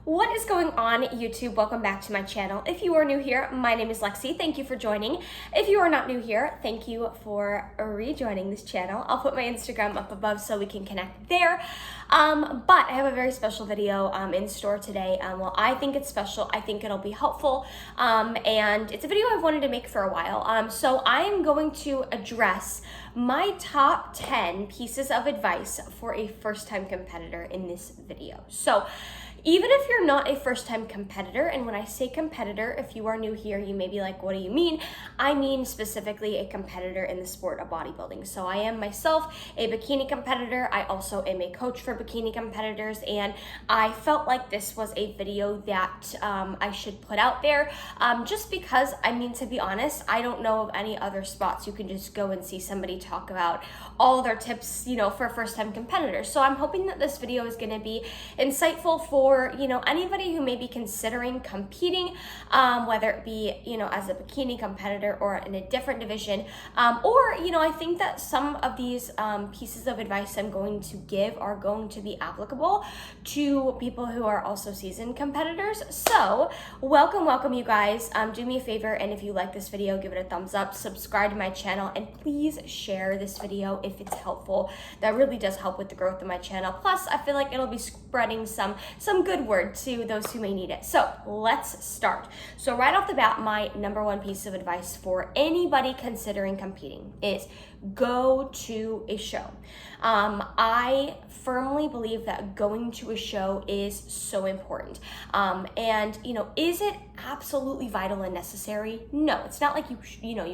What is going on, YouTube? Welcome back to my channel. If you are new here, my name is Lexi. Thank you for joining. If you are not new here, thank you for rejoining this channel. I'll put my Instagram up above so we can connect there. But I have a very special video in store today. Well, I think it's special. I think it'll be helpful. And it's a video I've wanted to make for a while. So I'm going to address my top 10 pieces of advice for a first-time competitor in this video. So even if you're not a first-time competitor, and when I say competitor, if you are new here, you may be like, what do you mean? I mean specifically a competitor in the sport of bodybuilding. So I am myself a bikini competitor. I also am a coach for bikini competitors, and I felt like this was a video that I should put out there just because, I mean, to be honest, I don't know of any other spots you can just go and see somebody talk about all their tips, you know, for first-time competitors. So I'm hoping that this video is going to be insightful for anybody who may be considering competing, whether it be, as a bikini competitor or in a different division, or, I think that some of these pieces of advice I'm going to give are going to be applicable to people who are also seasoned competitors. So welcome you guys. Do me a favor, and if you like this video, give it a thumbs up, subscribe to my channel, and please share this video if it's helpful. That really does help with the growth of my channel. Plus, I feel like it'll be spreading some good word to those who may need it. So let's start. So right off the bat, my number one piece of advice for anybody considering competing is go to a show. I firmly believe that going to a show is so important. And is it absolutely vital and necessary? No, it's not like you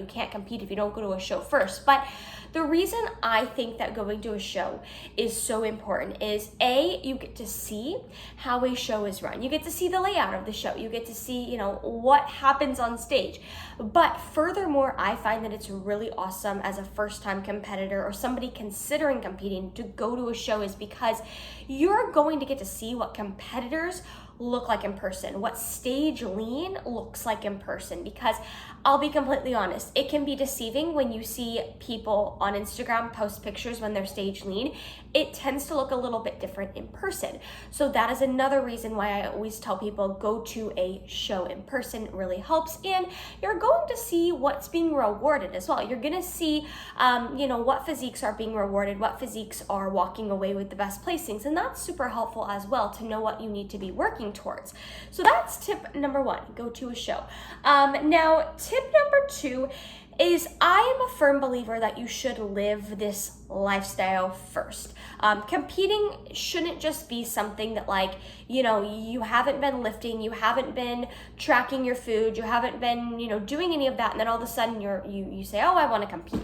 can't compete if you don't go to a show first. But the reason I think that going to a show is so important is you get to see how a show is run. You get to see the layout of the show. You get to see, what happens on stage. But furthermore, I find that it's really awesome as a first-time competitor or somebody considering competing to go to a show is because you're going to get to see what competitors look like in person, what stage lean looks like in person, because I'll be completely honest, it can be deceiving when you see people on Instagram post pictures when they're stage lean. It tends to look a little bit different in person. So that is another reason why I always tell people go to a show in person. It really helps, and you're going to see what's being rewarded as well. You're going to see what physiques are being rewarded, what physiques are walking away with the best placings, and that's super helpful as well to know what you need to be working towards. So that's tip number one, go to a show. Now, tip number two is I am a firm believer that you should live this lifestyle first. Competing shouldn't just be something that you haven't been lifting, you haven't been tracking your food, you haven't been, doing any of that, and then all of a sudden you say, oh, I want to compete.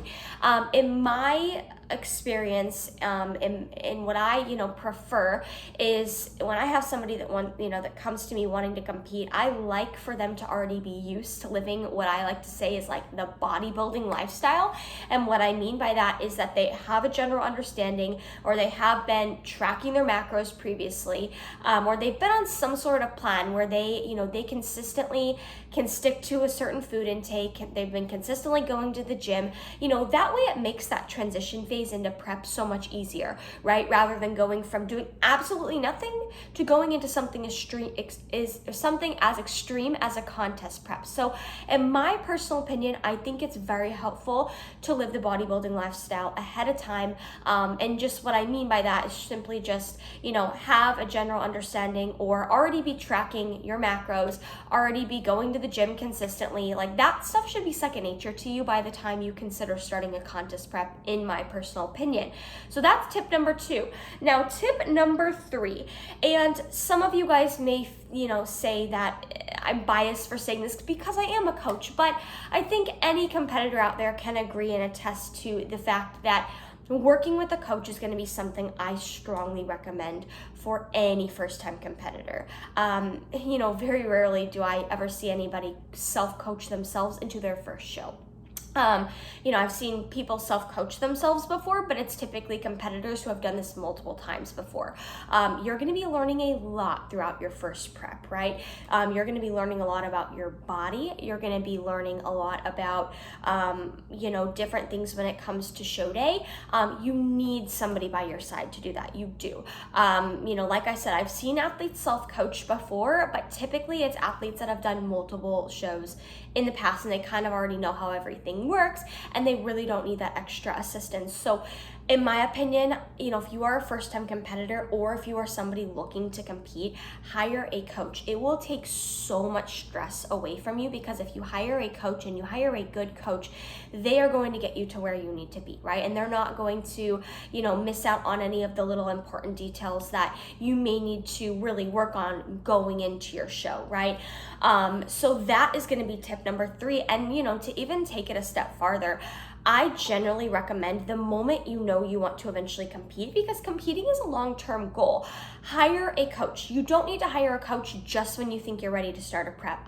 In my experience, in what I prefer is when I have somebody that comes to me wanting to compete, I like for them to already be used to living what I like to say is like the bodybuilding lifestyle. And what I mean by that is that they have a general understanding, or they have been tracking their macros previously, or they've been on some sort of plan where they consistently can stick to a certain food intake. They've been consistently going to the gym. That way it makes that transition phase into prep so much easier, right? Rather than going from doing absolutely nothing to going into something something as extreme as a contest prep. So in my personal opinion, I think it's very helpful to live the bodybuilding lifestyle ahead of time. And just what I mean by that is simply just, have a general understanding, or already be tracking your macros, already be going to the gym consistently. Like, that stuff should be second nature to you by the time you consider starting a contest prep, in my personal opinion. So that's tip number two. Now, tip number three, and some of you guys may say that I'm biased for saying this because I am a coach, but I think any competitor out there can agree and attest to the fact that working with a coach is going to be something I strongly recommend for any first-time competitor. Very rarely do I ever see anybody self-coach themselves into their first show. I've seen people self-coach themselves before, but it's typically competitors who have done this multiple times before. You're going to be learning a lot throughout your first prep, right? You're going to be learning a lot about your body. You're going to be learning a lot about, different things when it comes to show day. You need somebody by your side to do that. You do. Like I said, I've seen athletes self-coach before, but typically it's athletes that have done multiple shows in the past and they kind of already know how everything works and they really don't need that extra assistance. So in my opinion, if you are a first-time competitor or if you are somebody looking to compete, hire a coach. It will take so much stress away from you, because if you hire a coach and you hire a good coach, they are going to get you to where you need to be, right? And they're not going to, miss out on any of the little important details that you may need to really work on going into your show, right? So that is going to be tip number 3. And, to even take it a step farther, I generally recommend the moment you want to eventually compete, because competing is a long-term goal, hire a coach. You don't need to hire a coach just when you think you're ready to start a prep.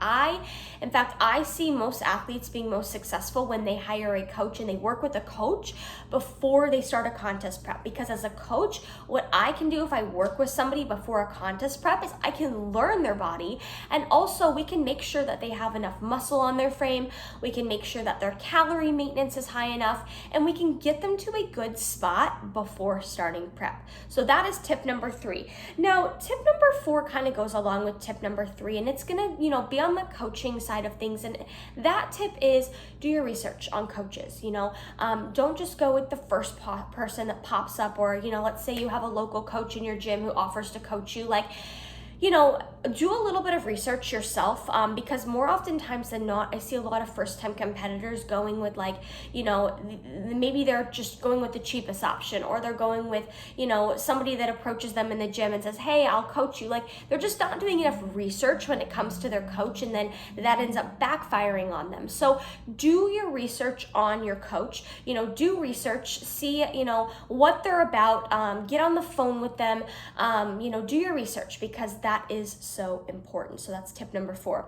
In fact, I see most athletes being most successful when they hire a coach and they work with a coach before they start a contest prep. Because as a coach, what I can do if I work with somebody before a contest prep is I can learn their body, and also we can make sure that they have enough muscle on their frame. We can make sure that their calorie maintenance is high enough, and we can get them to a good spot before starting prep. So that is tip number 3. Now, tip number 4 kind of goes along with tip number 3, and it's gonna, be on the coaching side of things. And that tip is do your research on coaches. Don't just go with the first person that pops up, or, let's say you have a local coach in your gym who offers to coach you. Do a little bit of research yourself, because more oftentimes than not, I see a lot of first-time competitors going with maybe they're just going with the cheapest option, or they're going with, somebody that approaches them in the gym and says, hey, I'll coach you. They're just not doing enough research when it comes to their coach, and then that ends up backfiring on them. So do your research on your coach, do research, see, what they're about, get on the phone with them, do your research, because that is so important. So that's tip number 4.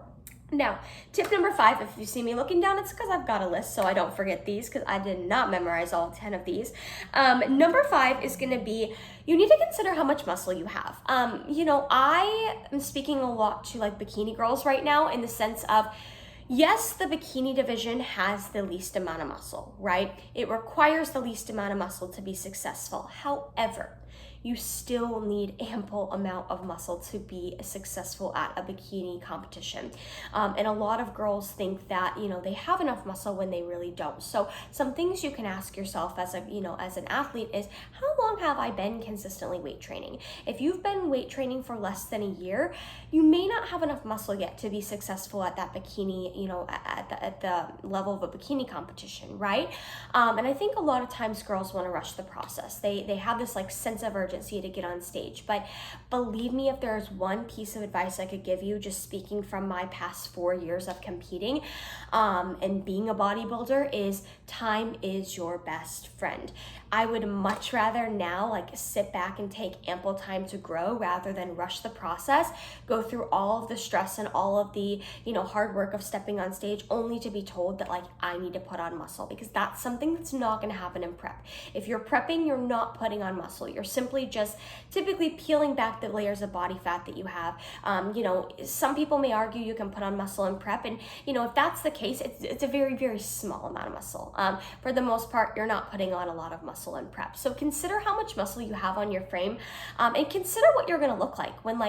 Now, tip number 5, if you see me looking down, it's because I've got a list so I don't forget these, because I did not memorize all 10 of these. Number 5 is going to be, you need to consider how much muscle you have. I am speaking a lot to bikini girls right now, in the sense of, yes, the bikini division has the least amount of muscle, right? It requires the least amount of muscle to be successful. However, you still need ample amount of muscle to be successful at a bikini competition. And a lot of girls think that, they have enough muscle when they really don't. So some things you can ask yourself as an athlete is, how long have I been consistently weight training? If you've been weight training for less than a year, you may not have enough muscle yet to be successful at that bikini, at the level of a bikini competition, right? And I think a lot of times girls want to rush the process. They have this sense of urgency to get on stage. But believe me, if there's one piece of advice I could give you, just speaking from my past 4 years of competing and being a bodybuilder, is time is your best friend. I would much rather now sit back and take ample time to grow rather than rush the process, go through all of the stress and all of the hard work of stepping on stage only to be told that I need to put on muscle, because that's something that's not going to happen in prep. If you're prepping, you're not putting on muscle. You're simply just typically peeling back the layers of body fat that you have. Some people may argue you can put on muscle in prep, and if that's the case, it's a very, very small amount of muscle. For the most part, you're not putting on a lot of muscle in prep. So consider how much muscle you have on your frame, and consider what you're going to look like when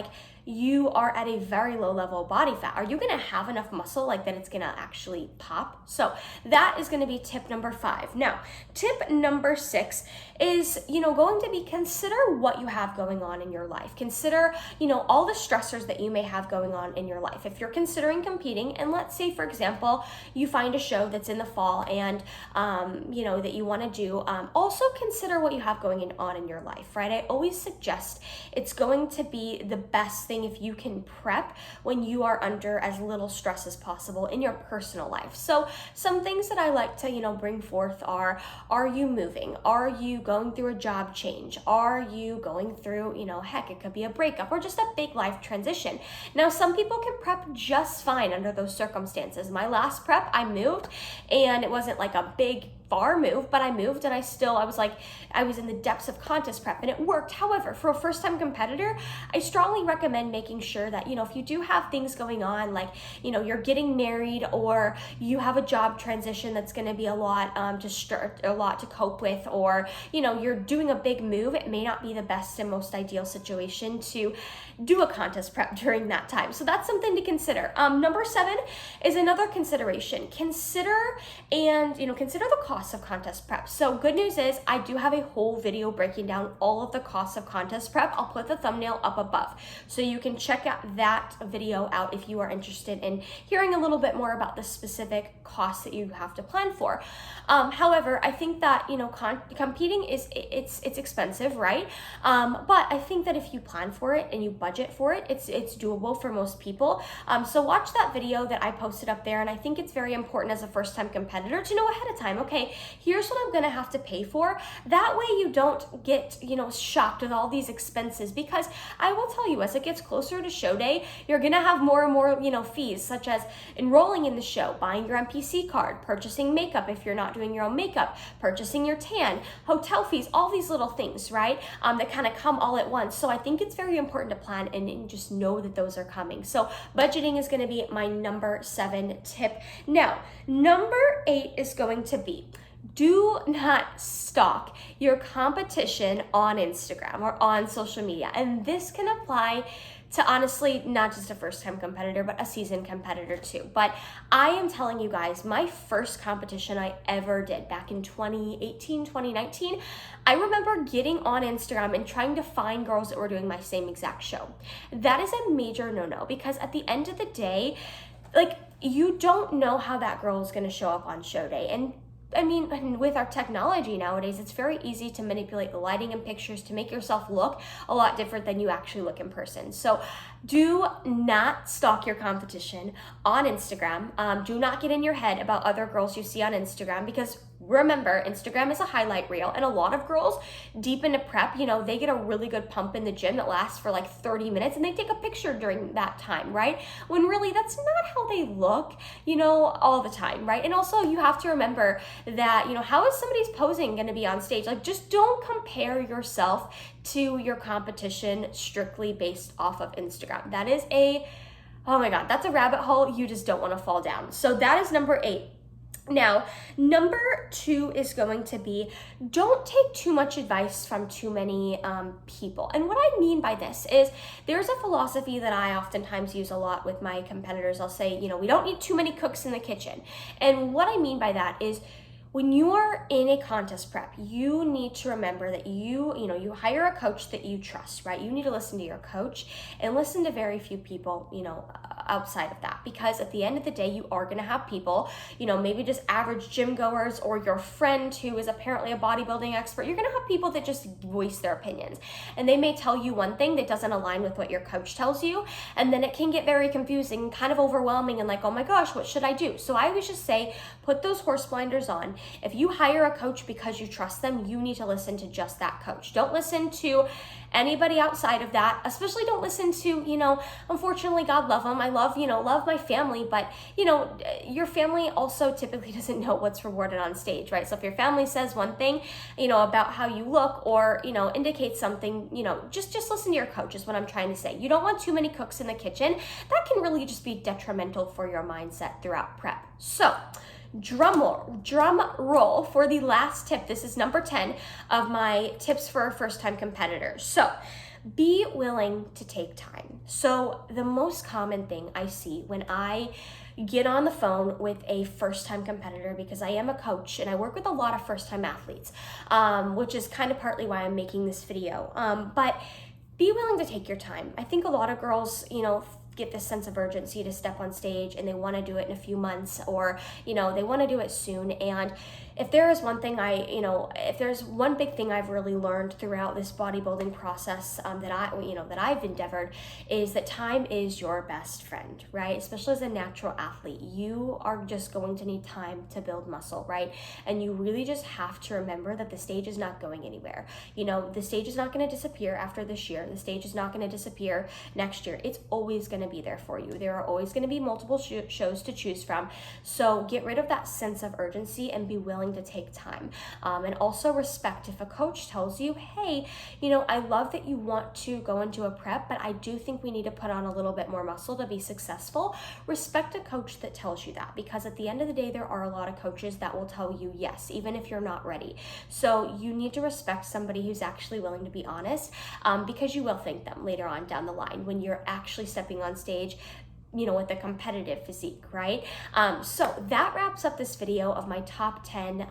you are at a very low level of body fat. Are you going to have enough muscle that it's going to actually pop? So that is going to be tip number 5. Now, tip number 6 is, going to be, consider what you have going on in your life. Consider, all the stressors that you may have going on in your life. If you're considering competing, and let's say, for example, you find a show that's in the fall and, that you want to do, also consider what you have going on in your life, right? I always suggest it's going to be the best thing thing if you can prep when you are under as little stress as possible in your personal life. So some things that I like to, bring forth are you moving? Are you going through a job change? Are you going through, heck, it could be a breakup or just a big life transition. Now, some people can prep just fine under those circumstances. My last prep, I moved, and it wasn't like a big far move, but I moved, and I was in the depths of contest prep, and it worked. However, for a first-time competitor, I strongly recommend making sure that, if you do have things going on, like, you're getting married or you have a job transition that's going to be a lot to cope with, or, you're doing a big move, it may not be the best and most ideal situation to do a contest prep during that time. So that's something to consider. Number 7 is another consideration. Consider the costs of contest prep. So good news is I do have a whole video breaking down all of the costs of contest prep. I'll put the thumbnail up above, so you can check out that video out if you are interested in hearing a little bit more about the specific costs that you have to plan for. However, I think that competing it's expensive, right? But I think that if you plan for it and you budget for it, it's doable for most people. So watch that video that I posted up there, and I think it's very important as a first-time competitor to know ahead of time, okay, here's what I'm gonna have to pay for. That way you don't get, shocked with all these expenses, because I will tell you, as it gets closer to show day, you're gonna have more and more, fees, such as enrolling in the show, buying your NPC card, purchasing makeup if you're not doing your own makeup, purchasing your tan, hotel fees, all these little things, right? That kind of come all at once. So I think it's very important to plan and just know that those are coming. So budgeting is gonna be my number 7 tip. Now, number 8 is going to be, do not stalk your competition on Instagram or on social media. And this can apply to, honestly, not just a first-time competitor, but a seasoned competitor too. But I am telling you guys, my first competition I ever did back in 2018, 2019, I remember getting on Instagram and trying to find girls that were doing my same exact show. That is a major no-no, because at the end of the day, you don't know how that girl is going to show up on show day. And with our technology nowadays, it's very easy to manipulate the lighting and pictures to make yourself look a lot different than you actually look in person. So do not stalk your competition on Instagram. Do not get in your head about other girls you see on Instagram, because remember, Instagram is a highlight reel, and a lot of girls deep into prep, they get a really good pump in the gym that lasts for like 30 minutes, and they take a picture during that time, right? When really that's not how they look, all the time, right? And also you have to remember that, how is somebody's posing going to be on stage? Just don't compare yourself to your competition strictly based off of Instagram. That is oh my God, that's a rabbit hole you just don't want to fall down. So that is number 8. Now, number 2 is going to be, don't take too much advice from too many people. And what I mean by this is, there's a philosophy that I oftentimes use a lot with my competitors. I'll say, we don't need too many cooks in the kitchen. And what I mean by that is, when you are in a contest prep, you need to remember that you hire a coach that you trust, right? You need to listen to your coach and listen to very few people, outside of that, because at the end of the day, you are going to have people, maybe just average gym goers, or your friend who is apparently a bodybuilding expert. You're going to have people that just voice their opinions, and they may tell you one thing that doesn't align with what your coach tells you, and then it can get very confusing, kind of overwhelming, and like, oh my gosh, what should I do? So I always just say, put those horse blinders on. If you hire a coach because you trust them, you need to listen to just that coach. Don't listen to anybody outside of that, especially don't listen to, unfortunately, God love them. I love my family, but, your family also typically doesn't know what's rewarded on stage, right? So if your family says one thing, about how you look, or, indicates something, just listen to your coach is what I'm trying to say. You don't want too many cooks in the kitchen. That can really just be detrimental for your mindset throughout prep. So, drum roll for the last tip. This is number 10 of my tips for first-time competitors. So be willing to take time. So the most common thing I see when I get on the phone with a first-time competitor, because I am a coach and I work with a lot of first-time athletes, which is kind of partly why I'm making this video, but be willing to take your time. I think a lot of girls, get this sense of urgency to step on stage, and they want to do it in a few months, or they want to do it soon, and if there is one thing if there's one big thing I've really learned throughout this bodybuilding process that I've endeavored, is that time is your best friend, right? Especially as a natural athlete, you are just going to need time to build muscle, right? And you really just have to remember that the stage is not going anywhere. The stage is not going to disappear after this year. The stage is not going to disappear next year. It's always going to be there for you. There are always going to be multiple shows to choose from. So get rid of that sense of urgency and be willing to take time. And also respect if a coach tells you, hey, I love that you want to go into a prep, but I do think we need to put on a little bit more muscle to be successful. Respect a coach that tells you that, because at the end of the day, there are a lot of coaches that will tell you yes, even if you're not ready. So you need to respect somebody who's actually willing to be honest, because you will thank them later on down the line when you're actually stepping on stage with a competitive physique, right? So that wraps up this video of my top 10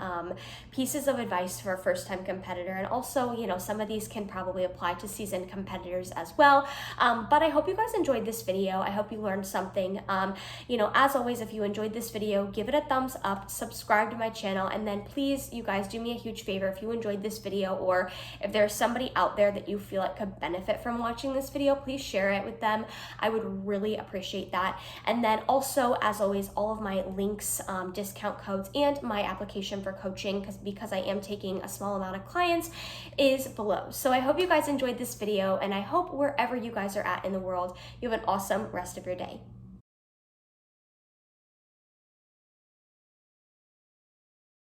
pieces of advice for a first-time competitor. And also, some of these can probably apply to seasoned competitors as well. But I hope you guys enjoyed this video. I hope you learned something. As always, if you enjoyed this video, give it a thumbs up, subscribe to my channel, and then please, you guys, do me a huge favor. If you enjoyed this video, or if there's somebody out there that you feel like could benefit from watching this video, please share it with them. I would really appreciate that. And then also, as always, all of my links, discount codes, and my application for coaching, because I am taking a small amount of clients, is below. So I hope you guys enjoyed this video, and I hope wherever you guys are at in the world, you have an awesome rest of your day.